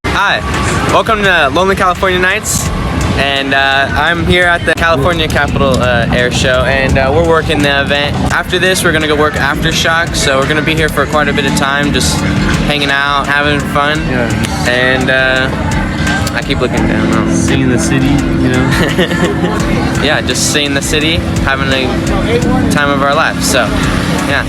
Hi, welcome to Lonely California Nights, and I'm here at the California Capitol Airshow, and we're working the event. After this, we're gonna go work Aftershock, so we're gonna be here for quite a bit of time, just hanging out, having fun, and I keep looking down. Seeing the city, you know? Yeah, just seeing the city, having a time of our lives, so, yeah.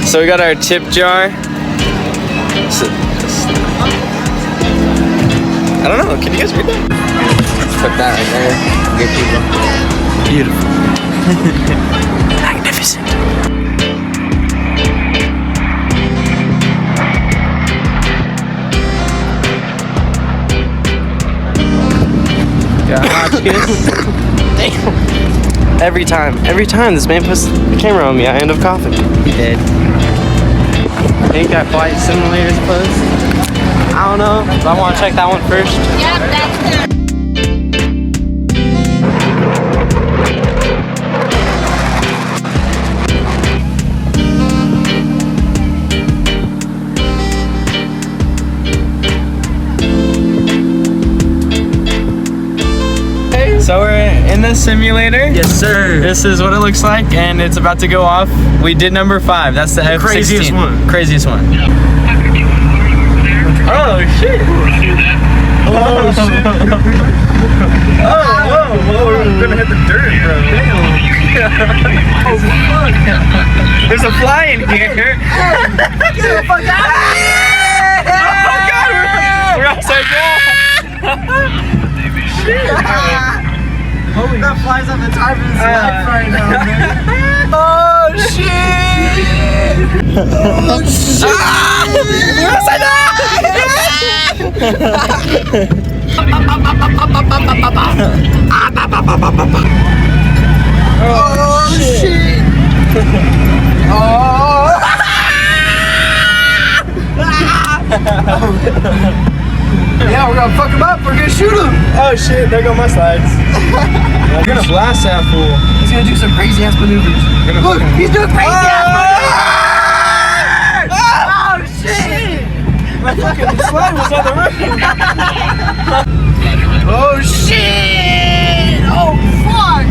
So we got our tip jar. I don't know, can you guys read that? Let's put that right there. Good people. Beautiful. Magnificent. Got Hotchkiss. Every time this man puts the camera on me, I end up coughing. He did. Ain't that Flight Simulator's closed? I don't know, but I want to check that one first. Yep, that's good. So we're in the simulator. Yes, sir. This is what it looks like, and it's about to go off. We did number 5. That's the F-16. Craziest one. Craziest one. Oh shit! Oh shit! Whoa! We're gonna hit the dirt, bro. Oh fuck! There's a fly in here. Get the fuck out! Oh god! We're upside down. Shit! Holy that flies up the top of his life right now, man. Oh shit! Oh shit! We're upside down! Oh shit! Oh! Yeah, we're gonna fuck him up. We're gonna shoot him. Oh shit! There go my slides. We're gonna blast that fool. He's gonna do some crazy ass maneuvers. Look, he's doing crazy ass maneuvers. Oh shit! My fucking slide was on the roof. Oh shit! Oh fuck!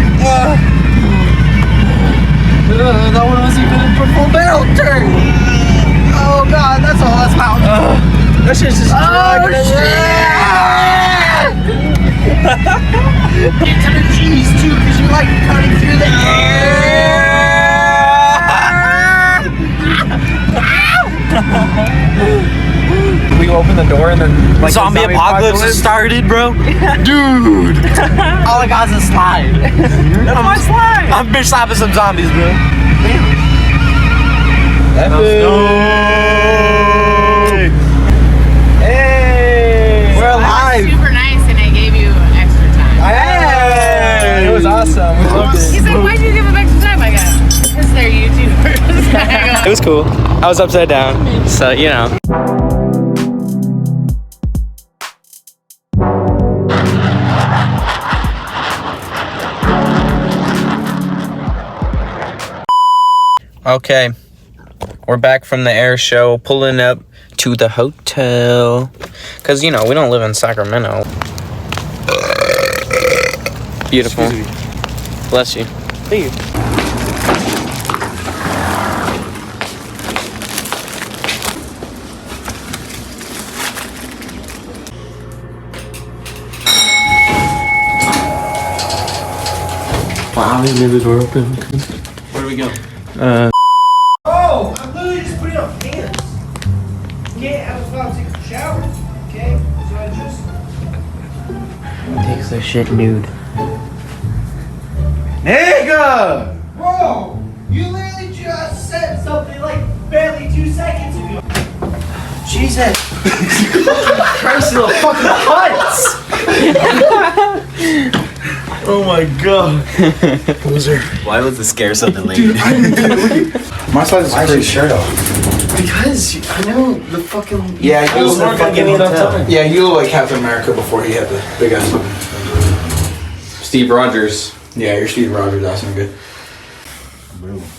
That one wasn't even a full barrel turn. Oh god, that's all that's mountain. That shit's just dragging. Oh shit! Get to the G's too, cause you like cutting through the air. We open the door and then like zombie apocalypse started, bro. Dude, all I got is a slide. That's my slide. I'm bitch slapping some zombies, bro. Let's go. Hey, we're I alive. was super nice and I gave you extra time. Hey, it was awesome. We loved it. He's like, why'd you give him extra time? I go, because they're YouTubers. It was cool. I was upside down, so you know. Okay, we're back from the air show, pulling up to the hotel, because, you know, we don't live in Sacramento. Beautiful. Bless you. Thank you. Wow, they made the door open. Where do we go? Oh, I'm literally just putting on pants. Okay, I was about to take a shower. Okay, so I just. Takes their shit nude. Nigga! Bro, you literally just said something like barely 2 seconds ago. Jesus. Christ, little fucking cunts! Oh my god. Loser. Why was the scare so delayed? Dude, I didn't My size is crazy. Shirt off. Because I know the fucking. Yeah, you look not like gonna give me enough time. Yeah, you look like Captain America before he had the big ass. Steve Rogers. Yeah, you're Steve Rogers. That's not good.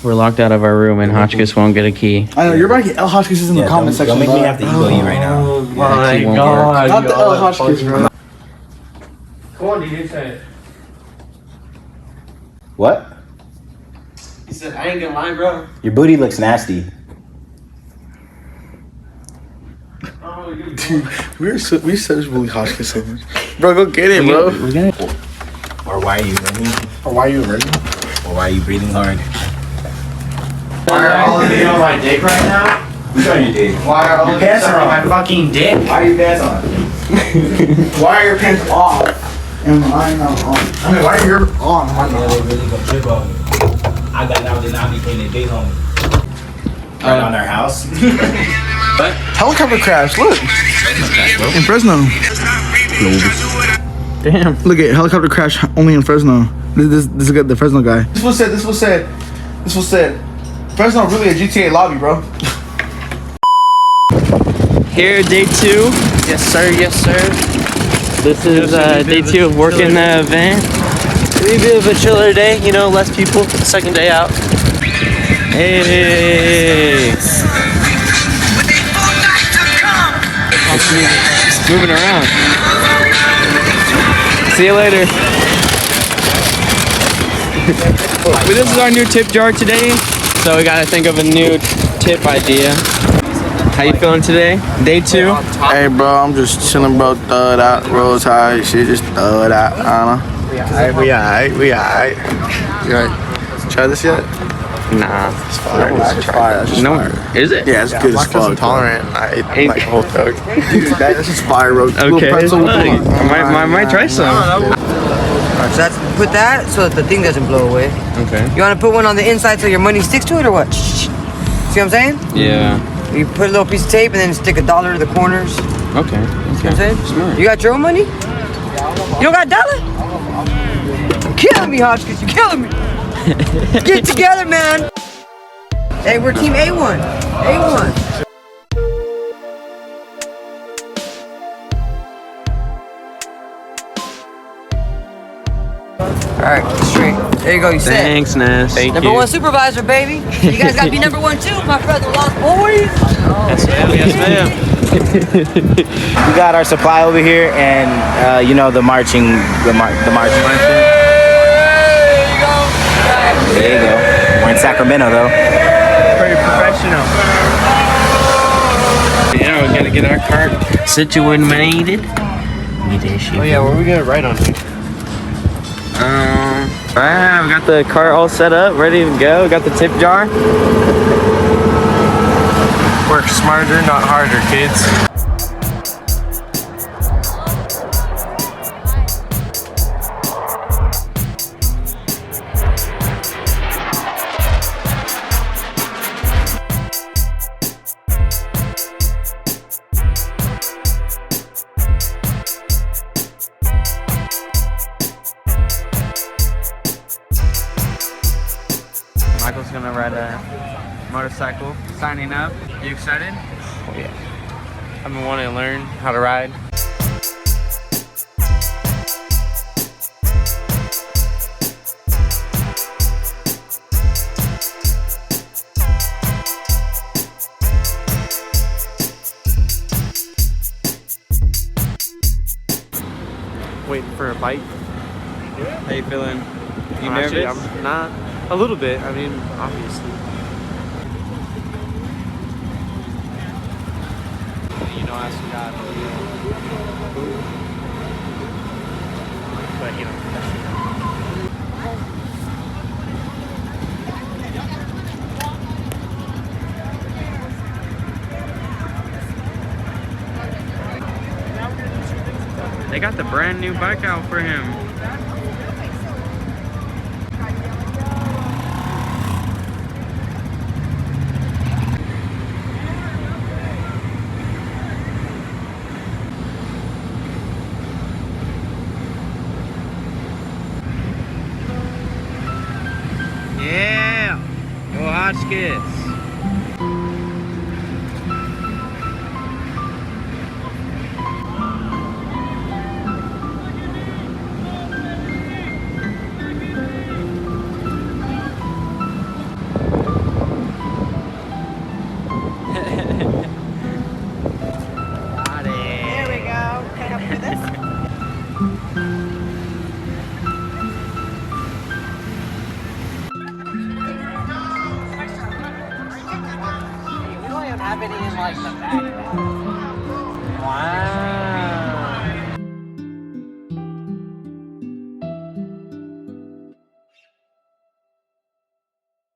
We're locked out of our room and Hotchkiss won't get a key. I know, you're about to get L Hotchkiss in the comment section. Don't make me have to ego you right now. Oh my god. Not the L Hotchkiss, bro. Come on, dude, say it. What? He said, I ain't gonna lie, bro. Your booty looks nasty. Dude, we such bully Hotchkiss so much. Bro, go get it, bro. Or why are you running? Or why are you running? Or why are you breathing hard? Why are all of you on my dick right now? Who's on your dick? Why are all of you on my fucking dick? Why are your pants on? Why are your pants off? And I'm not on. I mean, why are your on? I'm not on. Really gonna trip on me. I got now, then I'll be paying a date on me. Right on their house. Helicopter crash, look. In Fresno. Damn. Look at helicopter crash only in Fresno. This is the Fresno guy. This was said. Fresno really a GTA lobby, bro. Here, day 2. Yes, sir. Yes, sir. This is day 2 of working the event. Maybe a bit of a chiller day, you know, less people. Second day out. Hey. It's moving around. See you later. But this is our new tip jar today, so we gotta think of a new tip idea. How you feeling today? Day 2? Hey, bro, I'm just chilling, bro. Thud out, roll tide, shit, just thud out. I don't know. We alright. You alright? Try this yet? Nah. It's fire. It's fire. That's just fire. Is it? Yeah, it's good as fuck. Intolerant. I ate like whole thug. That's just fire, bro. Okay. I might try some. Alright, so that's put that so that the thing doesn't blow away. Okay. You want to put one on the inside so your money sticks to it, or what? See what I'm saying? Yeah. You put a little piece of tape and then stick $1 to the corners. See Okay. what I'm saying? Smart. You got your own money? You don't got $1? You're killing me, Hotchkiss. You're killing me. Get together, man. Hey, we're team A1. A1. Alright, straight. There you go, you set. Thanks, Ness. Thank Number 1 supervisor, baby. You guys gotta be number 1 too, my brother-in-law's boys. Yes, ma'am. Yes, ma'am. We got our supply over here, and you know the marching. There you go. We're in Sacramento, though. Pretty professional. Yeah, we gotta get our cart situated. Oh yeah, where are we gonna ride on here? Alright, we got the cart all set up, ready to go. We got the tip jar. Work smarter, not harder, kids. Michael's gonna ride a motorcycle. Signing up. You excited? Oh yeah. I've been wanting to learn how to ride. Waiting for a bike. How you feeling? You Actually, nervous? I'm not. A little bit. I mean, obviously. You know, as God. But you know. They got the brand new bike out for him. Yeah! Go Hotchkiss! have any in like the back. Wow.